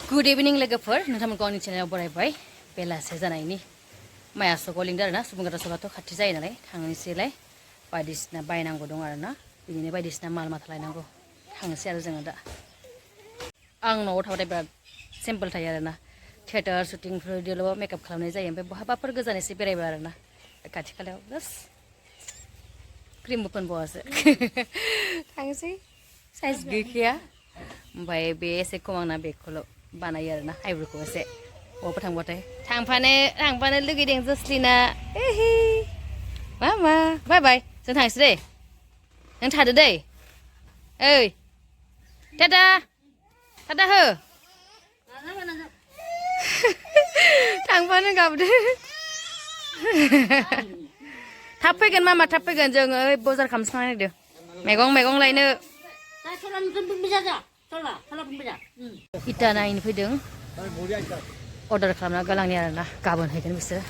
Good evening लोगोफोर नोंथांमोनखौ आंनि चेनेलाव बरायबाय बेलासे जानायनि माया सखौ लिंदों आरोना सुबुंग्रा सखाथ' खाथि जायो नालाय थांनोसैलाय बायदिसिना बायनांगौ दं आरोना बिदिनो बायदिसिना माल माथा लायनांगौ थांनोसै आरो जोङो दा आं न'आव थाबाथाय बिराद सिम्पोल थायो आरोना थियेटार शुटिंफोर बिदिल' मेकआप खालामनाय जायो ओमफ्राय बहाबाफोर गोजान एसे बेरायबाय आरोना खाथि खालायाव बास क्रिमबो फोनबावासो थांनोसै साइज गैखाया ओमफ्राय बे एसे खम आंना बेखौल' बानायो आरोना आइब्र'खौ एसे बबावबा थांबाथाय थांफानो लुगैदों जस्लिना मा बाय बाय जों थांसै दे नों थादो दै ओइ टाटा टाटा हो थांफानो गाबदो थाब फैगोन मामा थाब फैगोन जोङो ओइ बाजार खालामनो नागिरदों मैगं लायनो इटा नायनो फैदों अर्डार खालामना गालांनि आरोना गाबोन हैगोन बिसोरो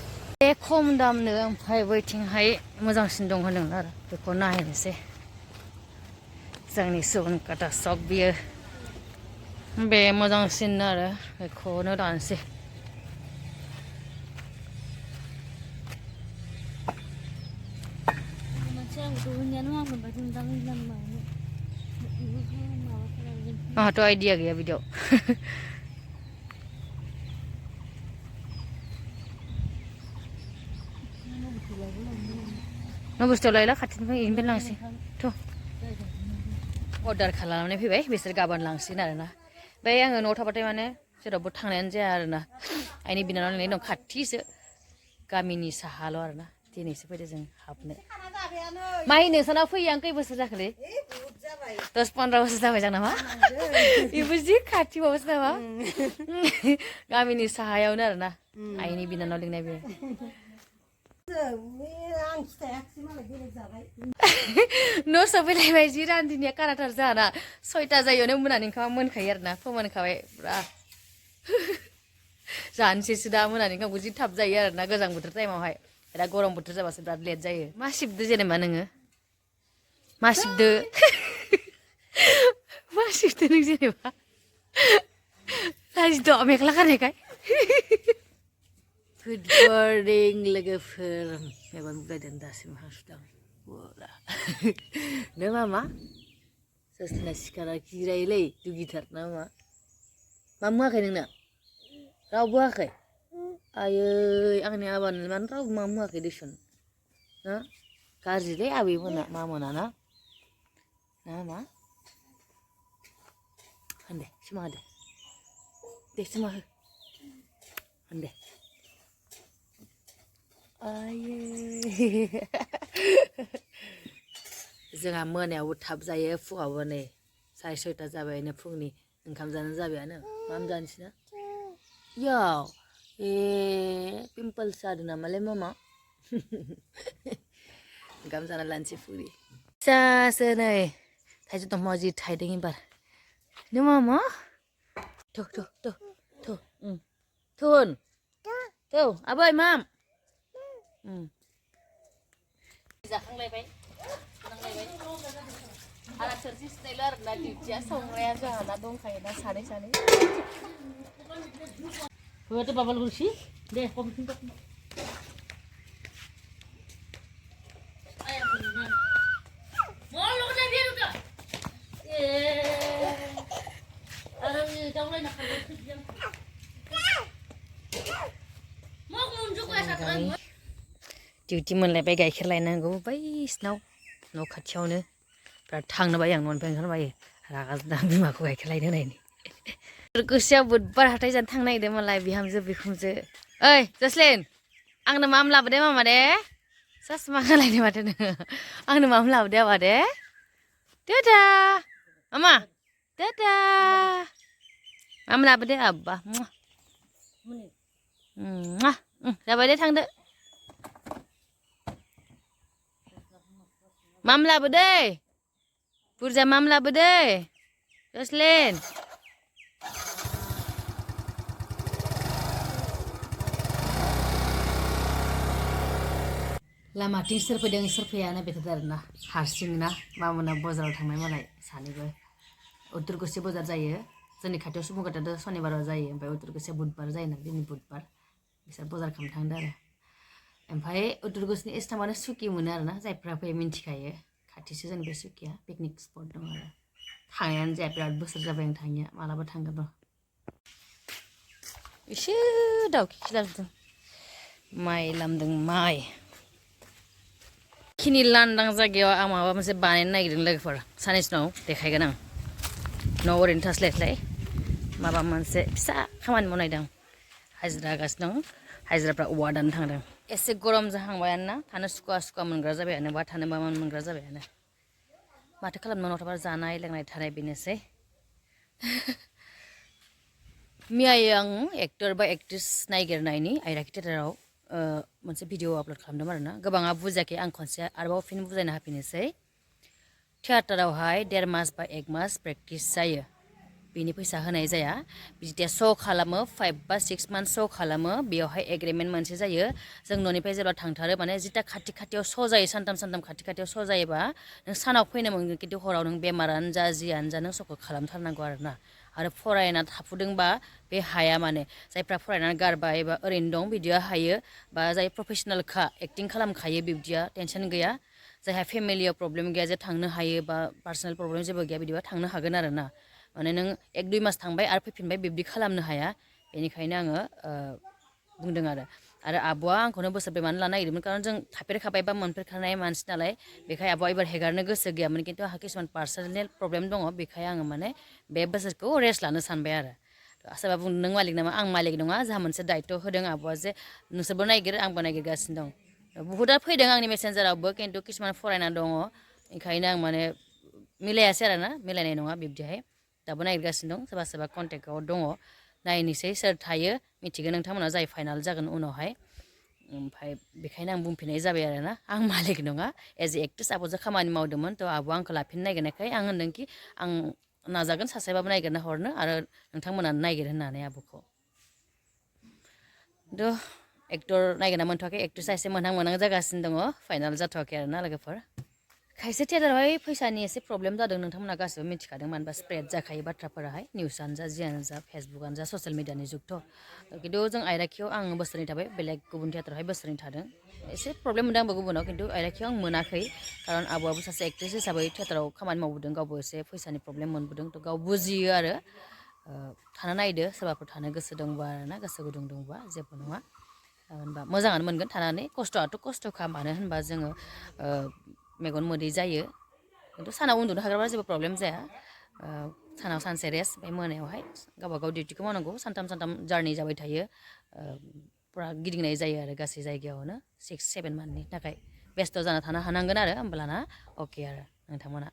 बे खम दामनो ओमफ्राय बैथिंहाय मोजांसिन दं होनदों आरो बेखौ नायनोसै जोंनि सुबुंकाटा सक बियो बे मोजांसिन आरो बेखौनो दानोसै आंहाथ' आइडिया गैया बिदियाव न' बुस्थुआव लायला खाथिनिफ्राय इनिफ्राय लांसै थ' अर्डार खालामनानै फैबाय बिसोर गाबोन लांसिगोन आरोना ओमफ्राय आङो न'आव थाबाथाय माने जेरावबो थांनायानो जाया आरोना आइनि बिनानाव लिंनाय दं खाथिसो गामिनि साहाल' आरोना दिनैसो फैदो जों हाबनो माहि नोंसानाव फैयो आं खै बोसोर जाखोलै 10-15 बोसोर जाबाय जों नामा बेबो जि खाथिबावसो नामा गामिनि साहायावनो आरोना आइनि बिनानाव लिंनाय बे न' सफैलायबाय जि रान्दिनिया काराथार जाना 6ता जायोनो मोनानि ओंखामा मोनखायो आरोना फोमोनखाबाय फुरा जानोसैसो दा मोनानि ओंखामखौ जि थाब जायो आरोना गोजां बोथोर टाइमावहाय दा गरम बोथोर जाबासो बिराद लेट जायो मा सिबदो जेनेबा नोङो मा सिबदो मा सिबदो नों जेनेबा लाजिद' मेख्ला गाननायखाय गुड मर्निं लोगोफोर मेगन बुलायदों दासिम हासुदां बोला नों मामा जस्लिना सिखारा गिरायोलै दुगिथार ना मा मुवाखै नोंना रावबो होआखै आयै आंनि आबानो मानो रावबो मा मुवाखै देसन ना गाज्रिलै आबैमोना मामोना ना मा होनदे सिमा होदे दे सिमा हो होनदे आयै जोंहा मोनायावबो थाब जायो फुङावबो नै 6:30 जाबायनो फुंनि ओंखाम जानो जाबायानो मा जानोसैना याव पिम्पल्स जादों नामालै मामा ओंखाम जाना लानोसै फुरि फिसासो नै थाइजौ दंफाङाव जि थाइदों एबार नों मामा थौ आबै माम जाखांलायबाय आंना थोरसि सुनायल' आरोना डिउटिया संग्राया जोंहाना दंखायोना सानै होआथ' बाबाल गुरसि दे डिउटि मोनलायबाय गाइखेर लायनांगौ बैसिनाव न' खाथियावनो बिराद थांनो बायो आं न'निफ्राय ओंखारनो बायो रागा जोंना बिमाखौ गाइखेर लायनो होनायनि गोसोआ बुधबार हाथाय जानो थांनो नागिरदों मालाय बिहामजो बिखुनजो ओइ जस्लिन आंनो माम लाबोदे मामा दे ससमा होलायदो माथो नोङो आंनो माम लाबोदे आबा दे दादा मामा दादा माम लाबोदे आब्बा जाबाय दे थांदो माम लाबोदे बुरजा माम लाबोदे जस्लिन लामाथिं सोर फैदों सोर फैया नायबाय आरोना हारसिं ना मामोना बाजाराव थांनाय मालाय सानैबो उत्तरगुसि बाजार जायो जोंनि खाथियाव सुबुंगाथाथ' सनिबाराव जायो ओमफ्राय उत्तरगोसिया बुधबार जायो नालाय दिनै बुधबार बिसोर बजार खालामनो थांदों आरो ओमफ्राय उत्तरगोसनि इस्टामानो सुखि मोनो आरोना जायफ्रा फैयो मिन्थिखायो खाथिसो जोंनि बे सुकिया पिकनिक स्पट दं आरो थांनायानो जाया बिराद बोसोर जाबाय आं थांनाया मालाबा थांगोन र' एसे दाउखि खिलारदों माइ लामदों माइ खिनि लांदां जायगायाव आं माबा मोनसे बानायनो नागिरदों लोगोफोर साननैसो उनाव देखायगोन आं न'आव ओरैनो थास्लायस्लाय माबा मोनसे फिसा खामानि मावनायदों हाजिरा होगासिनो दं हाजिराफ्रा औवा दाननो थांदों एसे गरम जाहांबायानो ना थानो सुखुवा सुखुवा मोनग्रा जाबायानो बा थानो मा मोनग्रा जाबायानो माथो खालामनो न'आव थाबा जानाय लोंनाय थानाय बेनोसै मैयायो आं एक्टर बा एक्ट्रिस नायगिरनायनि आइराखि थियेटाराव मोनसे भिडिअ आपल'ड खालामदोंमोन आरोना गोबाङा बुजियाखै आं खनसे आरोबाव फिन बुजायना होफिननोसै थियेटारावहाय 1.5 मास बा 1 मास प्रेक्टिस जायो बिनि फैसा होनाय जाया बिदिया श' खालामो 5 बा 6 मान्थ श' खालामो बेयावहाय एग्रिमेन्ट मोनसे जायो जों न'निफ्राय जेब्ला थांथारो माने जिता खाथि खाथियाव श' जायो सानथाम खाथि खाथियाव श' जायोबा नों सानाव फैनो मोनगोन खिन्थु हराव नों बेमारानो जा जियानो जा नों श'खौ खालामथारनांगौ आरोना आरो फरायना थाफुदोंबा बे हाया माने जायफ्रा फरायनानै गारबाय बा ओरैनो दं बिदिया हायो बा जाय प्रफेसनेलखा एक्टिं खालामखायो बिब्दिया टेनसन गैया जायहा फेमिलियाव प्रब्लेम गैया जे थांनो हायो बा पार्सनेल प्रब्लेम जेबो गैया बिदिबा थांनो हागोन आरो ना माने नों 1-2 मास थांबाय आरो फैफिनबाय बिब्दि खालामनो हाया बेनिखायनो आङो बुंदों आरो आब'आ आंखौनो बोसोरब्रै मानो लानो नागिरदोंमोन खारन जों थाफेरखाबाय बा मोनफेरखानाय मानसि नालाय बेखाय आब'आ एबार हेगारनो गोसो गैयामोन खिन्थु आंहा किसुमान पार्सनेल प्रब्लेम दङ बेखाय आङो माने बे बोसोरखौ रेस्ट लानो सानबाय आरो सोरबा बुंदों नों मालिक नामा आं मालिक नङा जोंहा मोनसे दायित्व होदों आब'आ जे नोंसोरबो नायगिर आंबो नागिरगासिनो दं बुहुदआ फैदों आंनि मेसेन्जारावबो खिन्थु किसुमान फरायना दङ ओंखायनो आं माने मिलायासै आरोना मिलायनाय नङा बिब्दिहाय दाबो नागिरगासिनो दं सोरबा सोरबा कन्टेक्टआव दङ नायनोसै सोर थायो मिथिगोन नोंथांमोना जाय फाइनाल जागोन उनावहाय ओमफ्राय बेखायनो आं बुंफिननाय जाबाय आरोना आं मालिक नङा एज ए एक्ट्रेस आब'जों खामानि मावदोंमोन थ' आब'आ आंखौ लाफिननो नागिरनायखाय आं होनदोंखि आं नाजागोन सासेबाबो नागिरना हरनो आरो नोंथांमोना नागिर होननानै आब'खौ थ' एक्टर नागिरना मोनथ'वाखै एक्ट्रेसा एसे मोनहां मोनहां जागासिनो दङ फाइनाल जाथ'वाखै आरोना लोगोफोर खायसे थियेटारावहाय फैसानि एसे प्रब्लेम जादों नोंथांमोना गासिबो मिथिखादों मानो होनबा स्प्रेड जाखायो बाथ्राफोराहाय निउसआनो जा जियानो जा फेसबुकआनो जा ससियेल मिडियानि जुगथ' खिन्थु जों आइराखियाव आं बोसोरनै थाबाय बेलेग गुबुन थियेटारावहाय बोसोरनै थादों एसे प्रब्लेम मोनदों आंबो गुबुनाव खिन्थु आइराखियाव आं मोनाखै खारन आब'आबो सासे एक्ट्रेस हिसाबै थियेटाराव खामानि मावबोदों गावबो एसे फैसानि प्रब्लेम मोनबोदों थ' गाव बुजियो आरो थानो नायदो सोरबाफोर थानो गोसो दंबा आरोना गोसो गुदुं दंबा जेबो नङा होनबा मोजाङानो मोनगोन थानानै खस्थ'आथ' खस्थ'खा मानो होनबा जोङो मेगन मोदै जायो खिन्थु सानाव उन्दुनो हाग्राबा जेबो प्रब्लेम जाया सानाव सानसे रेस्ट ओमफ्राय मोनायावहाय गावबागाव डिउटिखौ मावनांगौ सानथाम जारनि जाबाय थायो फुरा गिदिंनाय जायो आरो गासै जायगायावनो 6-7 मान्थनि थाखाय बेस्थ' जाना थानो हानांगोन आरो होमब्लाना अके आरो नोंथांमोना